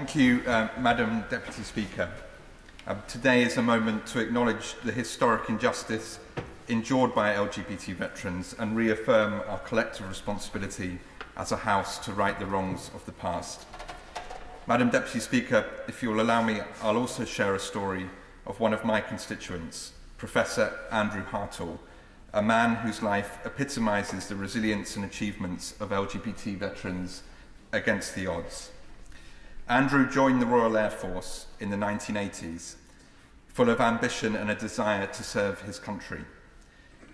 Thank you, Madam Deputy Speaker. Today is a moment to acknowledge the historic injustice endured by LGBT veterans and reaffirm our collective responsibility as a House to right the wrongs of the past. Madam Deputy Speaker, if you'll allow me, I'll also share a story of one of my constituents, Professor Andrew Hartle, a man whose life epitomises the resilience and achievements of LGBT veterans against the odds. Andrew joined the Royal Air Force in the 1980s, full of ambition and a desire to serve his country.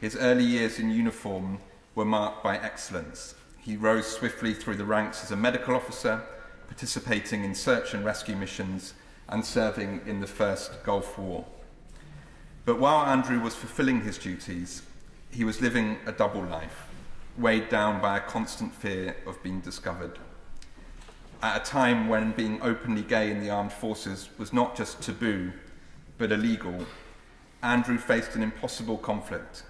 His early years in uniform were marked by excellence. He rose swiftly through the ranks as a medical officer, participating in search and rescue missions and serving in the First Gulf War. But while Andrew was fulfilling his duties, he was living a double life, weighed down by a constant fear of being discovered. At a time when being openly gay in the armed forces was not just taboo, but illegal, Andrew faced an impossible conflict: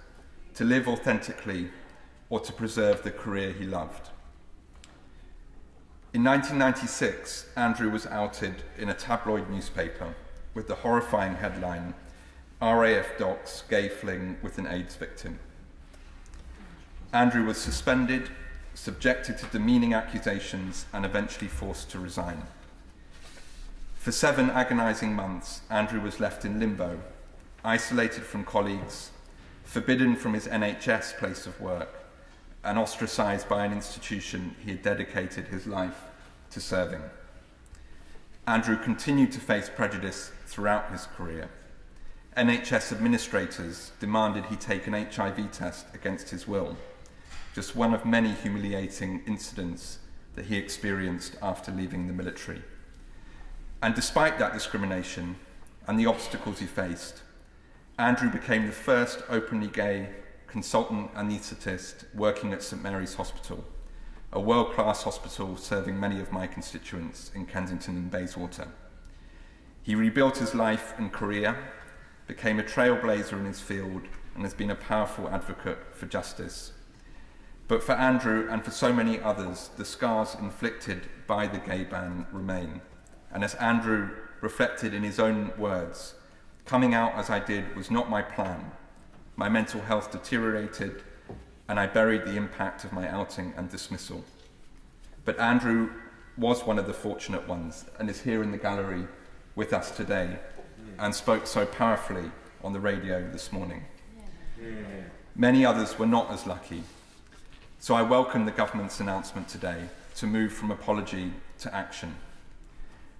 to live authentically or to preserve the career he loved. In 1996, Andrew was outed in a tabloid newspaper with the horrifying headline, "RAF Docs Gay Fling with an AIDS Victim." Andrew was suspended, subjected to demeaning accusations, and eventually forced to resign. For 7 agonising months, Andrew was left in limbo, isolated from colleagues, forbidden from his NHS place of work, and ostracised by an institution he had dedicated his life to serving. Andrew continued to face prejudice throughout his career. NHS administrators demanded he take an HIV test against his will, just one of many humiliating incidents that he experienced after leaving the military. And despite that discrimination and the obstacles he faced, Andrew became the first openly gay consultant anaesthetist working at St Mary's Hospital, a world-class hospital serving many of my constituents in Kensington and Bayswater. He rebuilt his life and career, became a trailblazer in his field, and has been a powerful advocate for justice. But for Andrew and for so many others, the scars inflicted by the gay ban remain. And as Andrew reflected in his own words, "Coming out as I did was not my plan. My mental health deteriorated, and I buried the impact of my outing and dismissal." But Andrew was one of the fortunate ones and is here in the gallery with us today and spoke so powerfully on the radio this morning. Many others were not as lucky. So I welcome the government's announcement today to move from apology to action.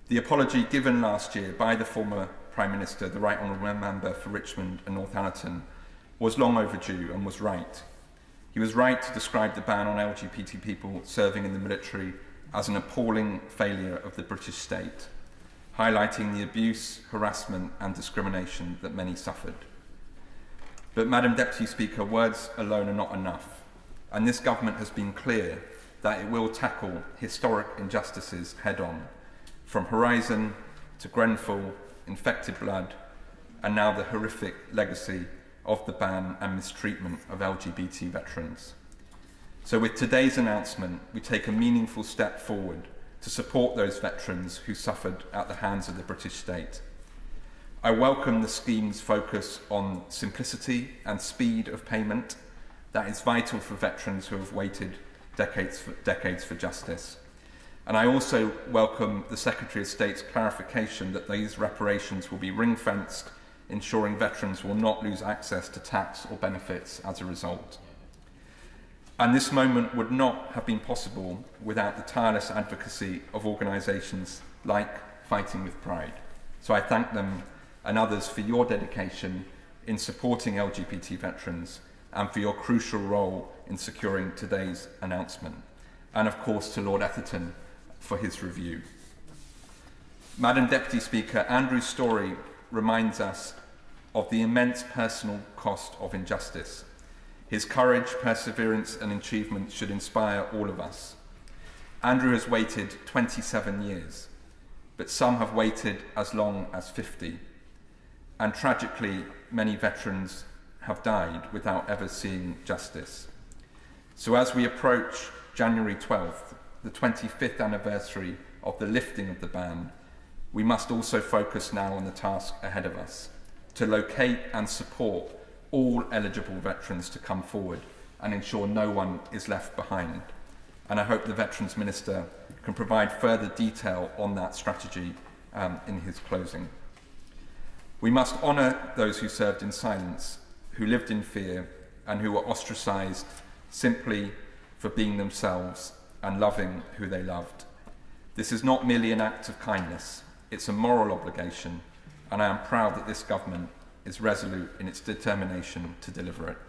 The apology given last year by the former Prime Minister, the Right Honourable Member for Richmond and Northallerton, was long overdue and was right. He was right to describe the ban on LGBT people serving in the military as an appalling failure of the British state, highlighting the abuse, harassment and discrimination that many suffered. But Madam Deputy Speaker, words alone are not enough. And this government has been clear that it will tackle historic injustices head-on, from Horizon to Grenfell, infected blood, and now the horrific legacy of the ban and mistreatment of LGBT veterans. So with today's announcement, we take a meaningful step forward to support those veterans who suffered at the hands of the British state. I welcome the scheme's focus on simplicity and speed of payment. That is vital for veterans who have waited decades for justice. And I also welcome the Secretary of State's clarification that these reparations will be ring-fenced, ensuring veterans will not lose access to tax or benefits as a result. And this moment would not have been possible without the tireless advocacy of organisations like Fighting with Pride. So I thank them and others for your dedication in supporting LGBT veterans and for your crucial role in securing today's announcement. And of course to Lord Etherton for his review. Madam Deputy Speaker, Andrew's story reminds us of the immense personal cost of injustice. His courage, perseverance and achievement should inspire all of us. Andrew has waited 27 years, but some have waited as long as 50. And tragically, many veterans have died without ever seeing justice. So as we approach January 12th, the 25th anniversary of the lifting of the ban, we must also focus now on the task ahead of us, to locate and support all eligible veterans to come forward and ensure no one is left behind. And I hope the Veterans Minister can provide further detail on that strategy in his closing. We must honour those who served in silence, who lived in fear, and who were ostracised simply for being themselves and loving who they loved. This is not merely an act of kindness, it's a moral obligation, and I am proud that this government is resolute in its determination to deliver it.